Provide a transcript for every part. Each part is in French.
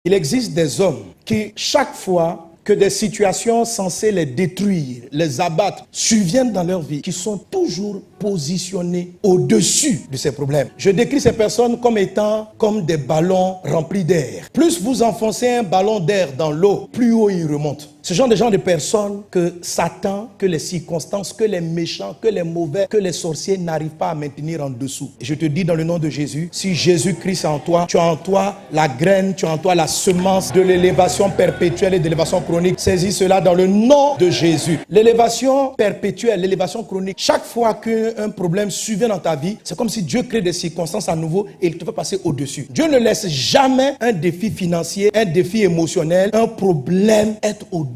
Il existe des hommes qui, chaque fois que des situations censées les détruire, les abattre, surviennent dans leur vie, qui sont toujours positionnés au-dessus de ces problèmes. Je décris ces personnes comme étant comme des ballons remplis d'air. Plus vous enfoncez un ballon d'air dans l'eau, plus haut il remonte. Ce genre de personnes que Satan, que les circonstances, que les méchants, que les mauvais, que les sorciers n'arrivent pas à maintenir en dessous. Et je te dis dans le nom de Jésus, si Jésus-Christ est en toi, tu as en toi la graine, tu as en toi la semence de l'élévation perpétuelle et de l'élévation chronique. Saisis cela dans le nom de Jésus. L'élévation perpétuelle, l'élévation chronique, chaque fois qu'un problème survient dans ta vie, c'est comme si Dieu crée des circonstances à nouveau et il te fait passer au-dessus. Dieu ne laisse jamais un défi financier, un défi émotionnel, un problème être au-dessus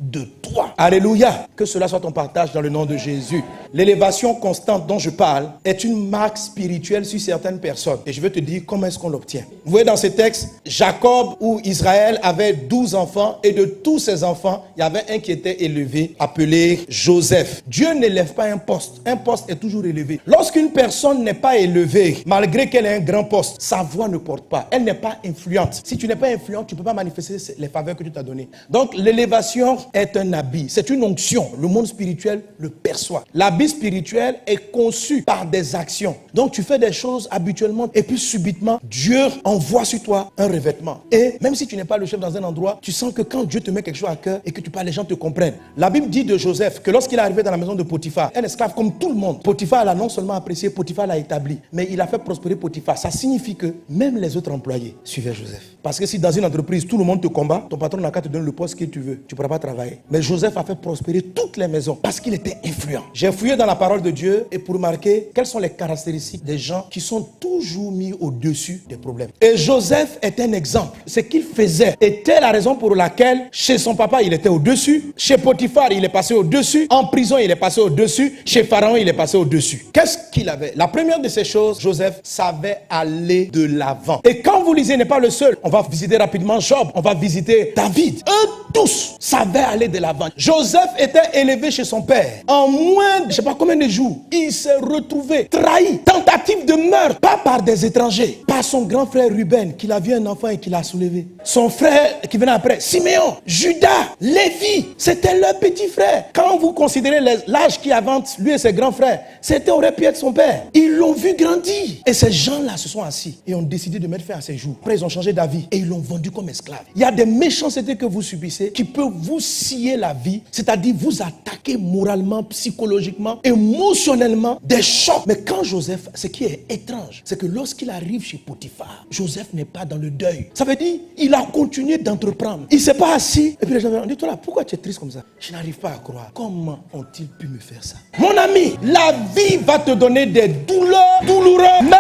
de toi. Alléluia. Que cela soit ton partage dans le nom de Jésus. L'élévation constante dont je parle est une marque spirituelle sur certaines personnes. Et je vais te dire comment est-ce qu'on l'obtient. Vous voyez dans ces textes, Jacob ou Israël avait 12 enfants et de tous ces enfants, il y avait un qui était élevé, appelé Joseph. Dieu n'élève pas un poste. Un poste est toujours élevé. Lorsqu'une personne n'est pas élevée, malgré qu'elle ait un grand poste, sa voix ne porte pas. Elle n'est pas influente. Si tu n'es pas influent, tu ne peux pas manifester les faveurs que Dieu t'a données. Donc l'élévation est un habit. C'est une onction. Le monde spirituel le perçoit. L'habit spirituel est conçu par des actions. Donc tu fais des choses habituellement et puis subitement, Dieu envoie sur toi un revêtement. Et même si tu n'es pas le chef dans un endroit, tu sens que quand Dieu te met quelque chose à cœur et que tu parles, les gens te comprennent. La Bible dit de Joseph que lorsqu'il est arrivé dans la maison de Potiphar, un esclave comme tout le monde, Potiphar l'a non seulement apprécié, Potiphar l'a établi, mais il a fait prospérer Potiphar. Ça signifie que même les autres employés suivaient Joseph. Parce que si dans une entreprise, tout le monde te combat, ton patron n'a qu'à te donner le poste que tu veux. Tu ne pourras pas travailler. Mais Joseph a fait prospérer toutes les maisons parce qu'il était influent. J'ai fouillé dans la parole de Dieu et pour remarquer quelles sont les caractéristiques des gens qui sont toujours mis au-dessus des problèmes. Et Joseph est un exemple. Ce qu'il faisait était la raison pour laquelle chez son papa, il était au-dessus. Chez Potiphar, il est passé au-dessus. En prison, il est passé au-dessus. Chez Pharaon, il est passé au-dessus. Qu'est-ce qu'il avait? La première de ces choses, Joseph savait aller de l'avant. Et quand vous lisez, il n'est pas le seul. On va visiter rapidement Job. On va visiter David. Eux tous savaient aller de l'avant. Joseph était élevé chez son père. En moins, je ne sais pas combien de jours, il s'est retrouvé trahi. Tentative de meurtre, pas par des étrangers, par son grand frère Ruben, qu'il a vu un enfant et qu'il a soulevé. Son frère qui venait après, Siméon, Judas, Lévi, c'était leur petit frère. Quand vous considérez l'âge qui avance, lui et ses grands frères, c'était aurait pu être son père. Ils l'ont vu grandir. Et ces gens-là se sont assis et ont décidé de mettre fin à ses jours. Après, ils ont changé d'avis et ils l'ont vendu comme esclave. Il y a des méchancetés que vous subissez qui peuvent vous scier la vie, c'est-à-dire vous attaquer moralement, psychologiquement, émotionnellement, des chocs. Mais quand Joseph, ce qui est étrange, c'est que lorsqu'il arrive chez Potiphar, Joseph n'est pas dans le deuil. Ça veut dire il a continué d'entreprendre. Il ne s'est pas assis. Et puis les gens ont dit, toi là, pourquoi tu es triste comme ça? Je n'arrive pas à croire. Comment ont-ils pu me faire ça? Mon ami, la vie va te donner des douleurs douloureuses, mais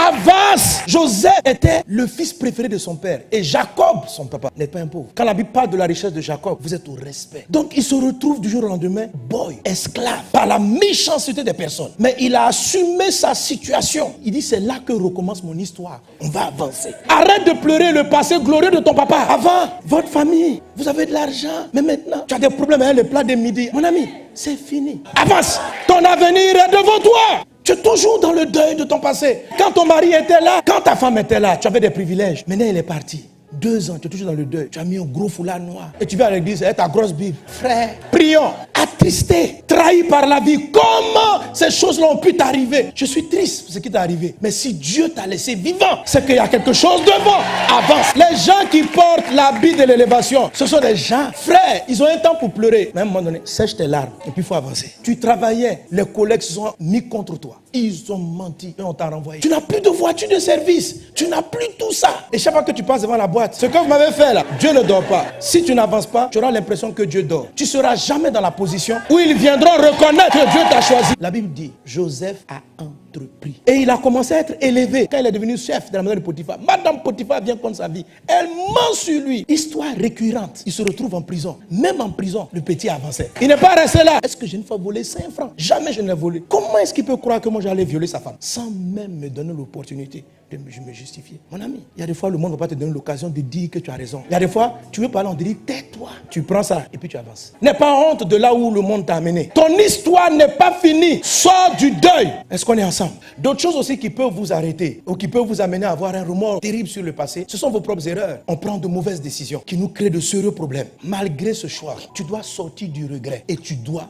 avance. Joseph était le fils préféré de son père. Et Jacob, son papa, n'est pas un pauvre. Quand la Bible parle de la richesse de Jacob, vous êtes au respect. Donc il se retrouve du jour au lendemain, boy, esclave, par la méchanceté des personnes. Mais il a assumé sa situation. Il dit, c'est là que recommence mon histoire. On va avancer. Arrête de pleurer le passé glorieux de ton papa. Avant, votre famille, vous avez de l'argent. Mais maintenant, tu as des problèmes avec le plat de midi. Mon ami, c'est fini. Avance. Ton avenir est devant toi. Tu es toujours dans le deuil de ton passé. Quand ton mari était là, quand ta femme était là, tu avais des privilèges. Maintenant, il est parti. 2 ans, tu es toujours dans le deuil. Tu as mis un gros foulard noir. Et tu vas à l'église avec ta grosse Bible. Frère, prions. Attristé, trahi par la vie. Comment ces choses-là ont pu t'arriver? Je suis triste pour ce qui t'est arrivé. Mais si Dieu t'a laissé vivant, c'est qu'il y a quelque chose devant. Avance. Les gens qui portent l'habit de l'élévation, ce sont des gens, frère, ils ont un temps pour pleurer. Mais à un moment donné, sèche tes larmes et puis il faut avancer. Tu travaillais, les collègues se sont mis contre toi. Ils ont menti et on t'a renvoyé. Tu n'as plus de voiture de service. Tu n'as plus tout ça. Et chaque fois que tu passes devant la boîte, ce que vous m'avez fait là, Dieu ne dort pas. Si tu n'avances pas, tu auras l'impression que Dieu dort. Tu ne seras jamais dans la position où ils viendront reconnaître que Dieu t'a choisi. La Bible dit, Joseph a entrepris. Et il a commencé à être élevé. Quand il est devenu chef de la maison de Potiphar, Madame Potiphar vient contre sa vie. Elle ment sur lui. Histoire récurrente. Il se retrouve en prison. Même en prison, le petit avançait. Il n'est pas resté là. Est-ce que j'ai une fois volé 5 francs? Jamais je ne l'ai volé. Comment est-ce qu'il peut croire que moi j'allais violer sa femme? Sans même me donner l'opportunité de me justifier. Mon ami, il y a des fois le monde ne va pas te donner l'occasion de dire que tu as raison. Il y a des fois, tu veux parler, on te dit tais-toi. Tu prends ça et puis tu avances. N'aie pas honte de là où le monde t'a amené. Ton histoire n'est pas finie. Sors du deuil. Est-ce Est-ce qu'on est ensemble? D'autres choses aussi qui peuvent vous arrêter ou qui peuvent vous amener à avoir un remords terrible sur le passé, ce sont vos propres erreurs. On prend de mauvaises décisions qui nous créent de sérieux problèmes. Malgré ce choix, tu dois sortir du regret et tu dois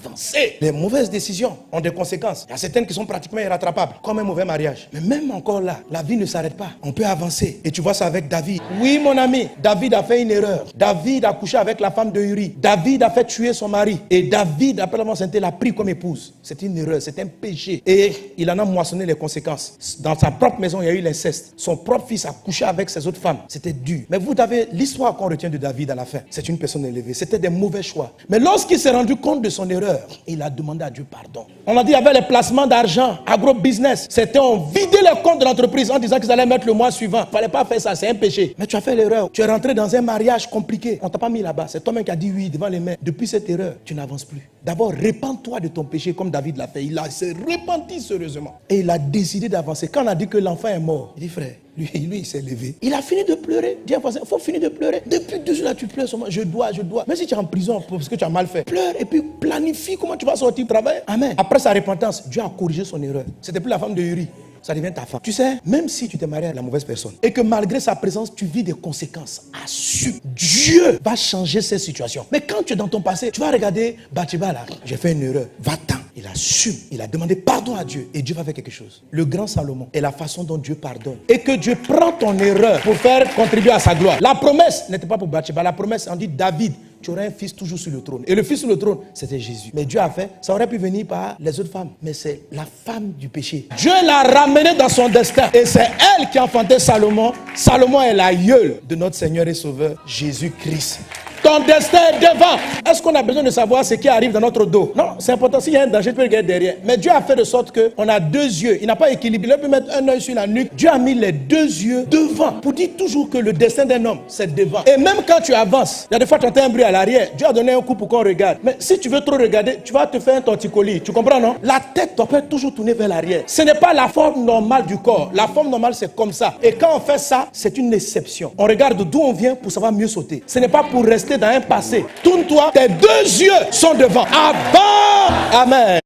avancer. Les mauvaises décisions ont des conséquences. Il y a certaines qui sont pratiquement irrattrapables, comme un mauvais mariage. Mais même encore là, la vie ne s'arrête pas. On peut avancer. Et tu vois ça avec David. Oui, mon ami, David a fait une erreur. David a couché avec la femme de Uri. David a fait tuer son mari. Et David, après l'avoir sainté, l'a pris comme épouse. C'est une erreur, c'est un péché. Et il en a moissonné les conséquences. Dans sa propre maison, il y a eu l'inceste. Son propre fils a couché avec ses autres femmes. C'était dur. Mais vous avez l'histoire qu'on retient de David à la fin. C'est une personne élevée. C'était des mauvais choix. Mais lorsqu'il s'est rendu compte de son erreur, il a demandé à Dieu pardon. On a dit qu'il y avait les placements d'argent, agro-business. C'était on vidait les comptes de l'entreprise en disant qu'ils allaient mettre le mois suivant. Il ne fallait pas faire ça, c'est un péché. Mais tu as fait l'erreur. Tu es rentré dans un mariage compliqué. On ne t'a pas mis là-bas. C'est toi-même qui as dit oui devant les mains. Depuis cette erreur, tu n'avances plus. D'abord, répands-toi de ton péché comme David l'a fait. Il s'est repenti sérieusement. Et il a décidé d'avancer. Quand on a dit que l'enfant est mort, il dit frère, lui il s'est levé. Il a fini de pleurer. Dis à il faut finir de pleurer. Depuis 2 jours là, tu pleures seulement. Je dois. Même si tu es en prison parce que tu as mal fait, pleure et puis planifie comment tu vas sortir travailler. Amen. Après sa repentance, Dieu a corrigé son erreur. C'était plus la femme de Uri. Ça devient ta femme. Tu sais, même si tu t'es marié à la mauvaise personne et que malgré sa présence, tu vis des conséquences, assume. Dieu va changer cette situation. Mais quand tu es dans ton passé, tu vas regarder Bathsheba là. J'ai fait une erreur. Va-t'en. Il assume. Il a demandé pardon à Dieu et Dieu va faire quelque chose. Le grand Salomon est la façon dont Dieu pardonne. Et que Dieu prend ton erreur pour faire contribuer à sa gloire. La promesse n'était pas pour Bathsheba. La promesse, on dit David, tu aurais un fils toujours sur le trône. Et le fils sur le trône, c'était Jésus. Mais Dieu a fait, ça aurait pu venir par les autres femmes. Mais c'est la femme du péché. Dieu l'a ramenée dans son destin. Et c'est elle qui a enfanté Salomon. Salomon est l'aïeul de notre Seigneur et Sauveur, Jésus-Christ. Ton destin est devant. Est-ce qu'on a besoin de savoir ce qui arrive dans notre dos? Non, c'est important. S'il y a un danger, tu peux regarder derrière. Mais Dieu a fait de sorte qu'on a 2 yeux. Il n'a pas équilibré. Il peut mettre un œil sur la nuque. Dieu a mis les 2 yeux devant pour dire toujours que le destin d'un homme, c'est devant. Et même quand tu avances, il y a des fois tu entends un bruit à l'arrière. Dieu a donné un coup pour qu'on regarde. Mais si tu veux trop regarder, tu vas te faire un torticolis. Tu comprends, non? La tête doit être toujours tournée vers l'arrière. Ce n'est pas la forme normale du corps. La forme normale, c'est comme ça. Et quand on fait ça, c'est une exception. On regarde d'où on vient pour savoir mieux sauter. Ce n'est pas pour rester dans un passé. Tourne-toi, tes 2 yeux sont devant. Avant. Amen.